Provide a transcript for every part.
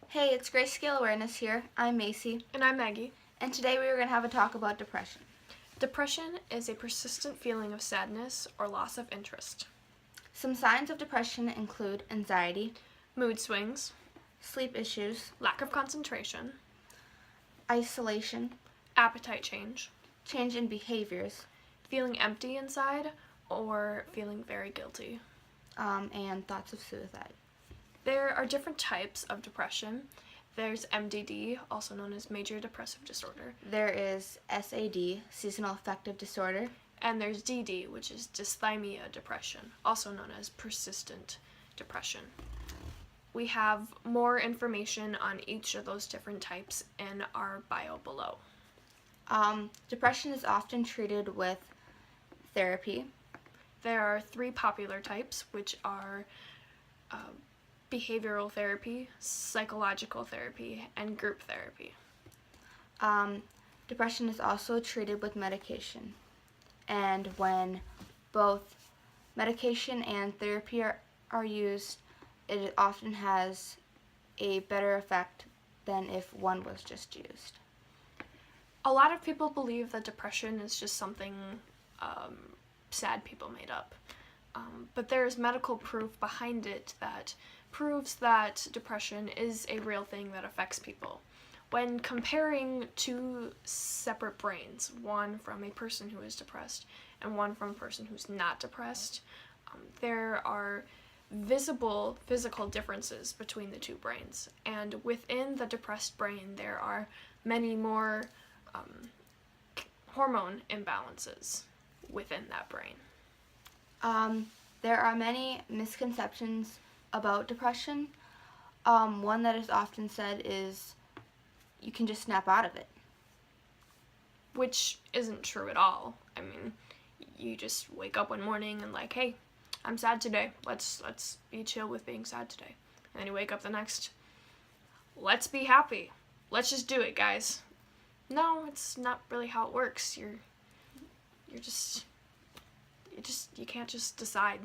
Hey, it's Grace Scale Awareness here. I'm Macy, And I'm Maggie. and today we are going to have a talk about depression. Depression is a persistent feeling of sadness or loss of interest. Some signs of depression include anxiety, Mood swings, sleep issues, lack of concentration, isolation, appetite change, change in behaviors, feeling empty inside, or feeling very guilty. and thoughts of suicide. There are different types of depression. There's MDD, also known as major depressive disorder, There is SAD, seasonal affective disorder, and there's DD, which is dysthymia depression, also known as persistent depression. We have more information on each of those different types in our bio below. Depression is often treated with therapy. There are three popular types, which are behavioral therapy, psychological therapy, and group therapy. Depression is also treated with medication. And when both medication and therapy are used, it often has a better effect than if one was just used. A lot of people believe that depression is just something sad people made up. But there is medical proof behind it that proves that depression is a real thing that affects people. When comparing two separate brains, one from a person who is depressed and one from a person who's not depressed, there are visible physical differences between the two brains. And within the depressed brain, there are many more hormone imbalances within that brain. There are many misconceptions about depression. One that is often said is you can just snap out of it. Which isn't true at all. I mean, you just wake up one morning and like, hey, I'm sad today. Let's be chill with being sad today. And then you wake up the next, let's be happy. Let's just do it, guys. No, it's not really how it works. You can't just decide.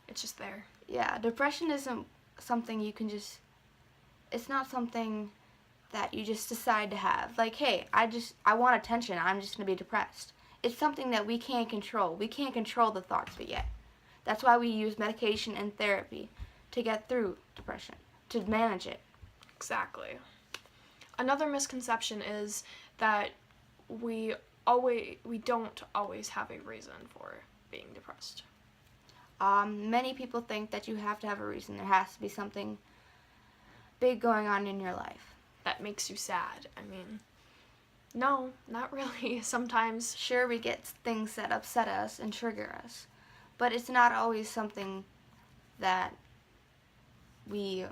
It's just there. Yeah, depression isn't something you can just, it's not something that you just decide to have. Like, hey, I want attention, I'm just going to be depressed. It's something that we can't control. We can't control the thoughts we get. That's why we use medication and therapy to get through depression, to manage it. Exactly. Another misconception is that we don't always have a reason for being depressed. Many people think that you have to have a reason. There has to be something big going on in your life. That makes you sad. I mean, no, not really. Sometimes, Sure, we get things that upset us and trigger us, but it's not always something that we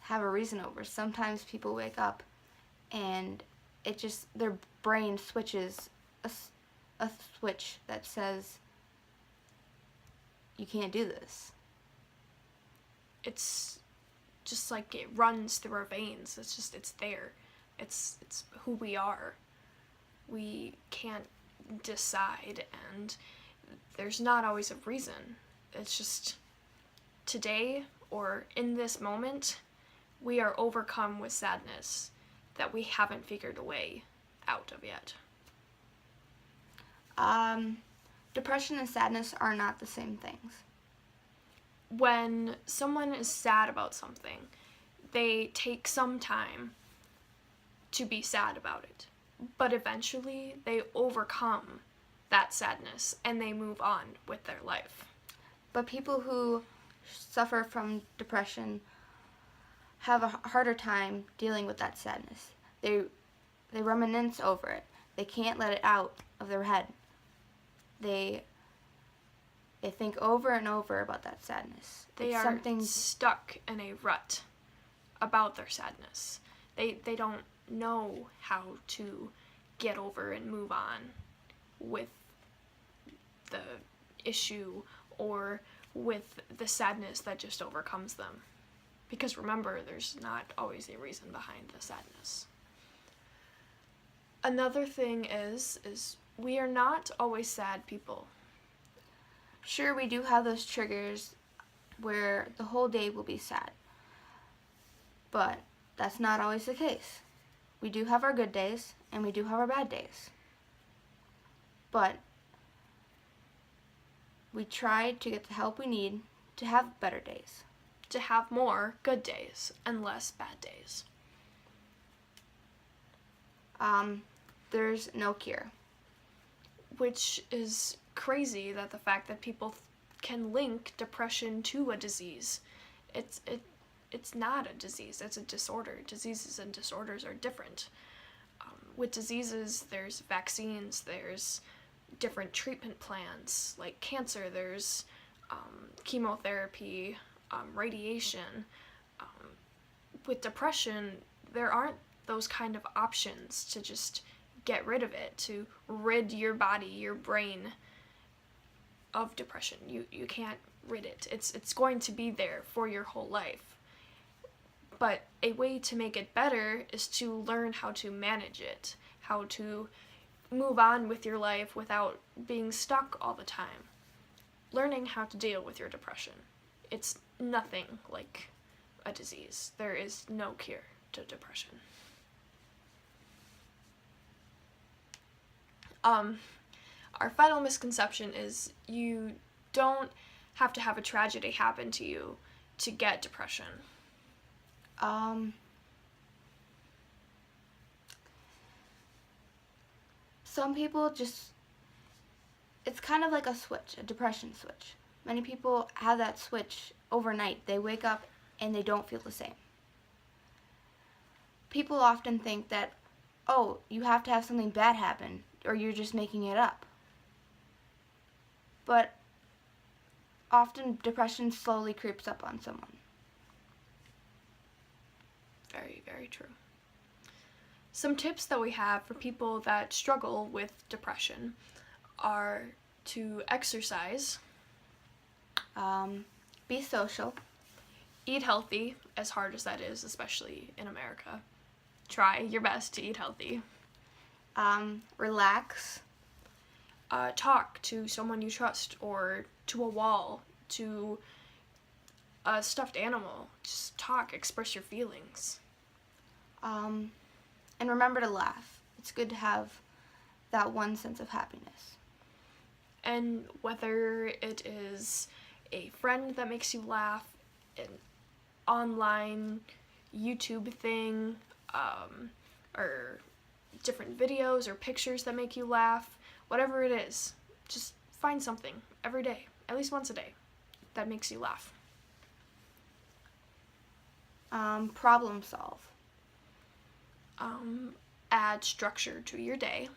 have a reason over. Sometimes people wake up and their brain switches a switch that says, you can't do this. it's just like it runs through our veins. It's there. It's who we are. We can't decide, and there's not always a reason. It's just today or in this moment, we are overcome with sadness that we haven't figured a way out of yet. Depression and sadness are not the same things. When someone is sad about something, they take some time to be sad about it, but eventually they overcome that sadness and they move on with their life. But people who suffer from depression have a harder time dealing with that sadness. They reminisce over it. They can't let it out of their head. They think over and over about that sadness. They are stuck in a rut about their sadness. They don't know how to get over and move on with the issue or with the sadness that just overcomes them. Because remember, there's not always a reason behind the sadness. Another thing is we are not always sad people. Sure, we do have those triggers where the whole day will be sad. But that's not always the case. We do have our good days, and we do have our bad days. But we try to get the help we need to have better days. To have more good days and less bad days. There's no cure. Which is crazy, that the fact that people can link depression to a disease. It's not a disease, it's a disorder. Diseases and disorders are different. With diseases, there's vaccines, there's different treatment plans. Like cancer, there's chemotherapy, radiation. With depression, there aren't those kind of options to just get rid of it, to rid your body, your brain of depression. You can't rid it. It's going to be there for your whole life. But a way to make it better is to learn how to manage it, how to move on with your life without being stuck all the time. Learning how to deal with your depression. It's nothing like a disease. There is no cure to depression. Our final misconception is you don't have to have a tragedy happen to you to get depression. Some people it's kind of like a switch, a depression switch. Many people have that switch overnight. They wake up and they don't feel the same. People often think that, oh, you have to have something bad happen or you're just making it up. But often depression slowly creeps up on someone. Very, very true. Some tips that we have for people that struggle with depression are to exercise, Be social. eat healthy, as hard as that is, especially in America. Try your best to eat healthy. Relax. Talk to someone you trust, or to a wall, to a stuffed animal. Just talk, express your feelings. And remember to laugh. It's good to have that one sense of happiness. And whether it is a friend that makes you laugh, an online YouTube thing, or different videos or pictures that make you laugh, whatever it is, just find something every day, at least once a day, that makes you laugh. Problem solve. Add structure to your day.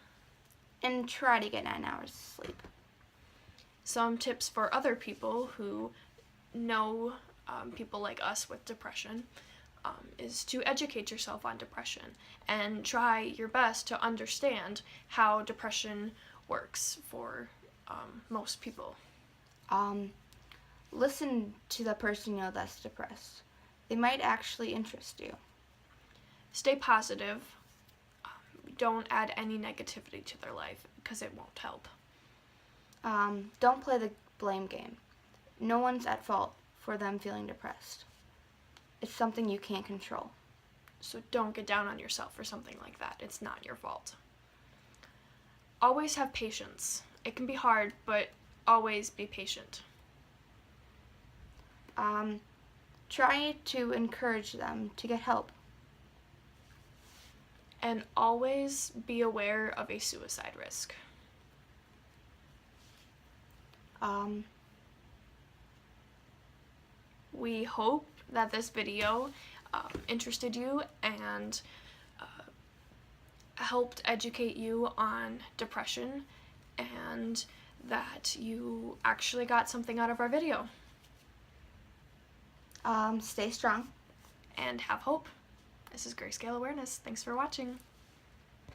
And try to get 9 hours of sleep. Some tips for other people who know people like us with depression is to educate yourself on depression and try your best to understand how depression works for most people. Listen to the person you know that's depressed. They might actually interest you. Stay positive. Don't add any negativity to their life because it won't help. Don't play the blame game. No one's at fault for them feeling depressed. It's something you can't control. So don't get down on yourself for something like that. It's not your fault. Always have patience. It can be hard, but always be patient. Try to encourage them to get help. And always be aware of a suicide risk. We hope that this video interested you and helped educate you on depression, and that you actually got something out of our video. Stay strong. And have hope. This is Grayscale Awareness. Thanks for watching.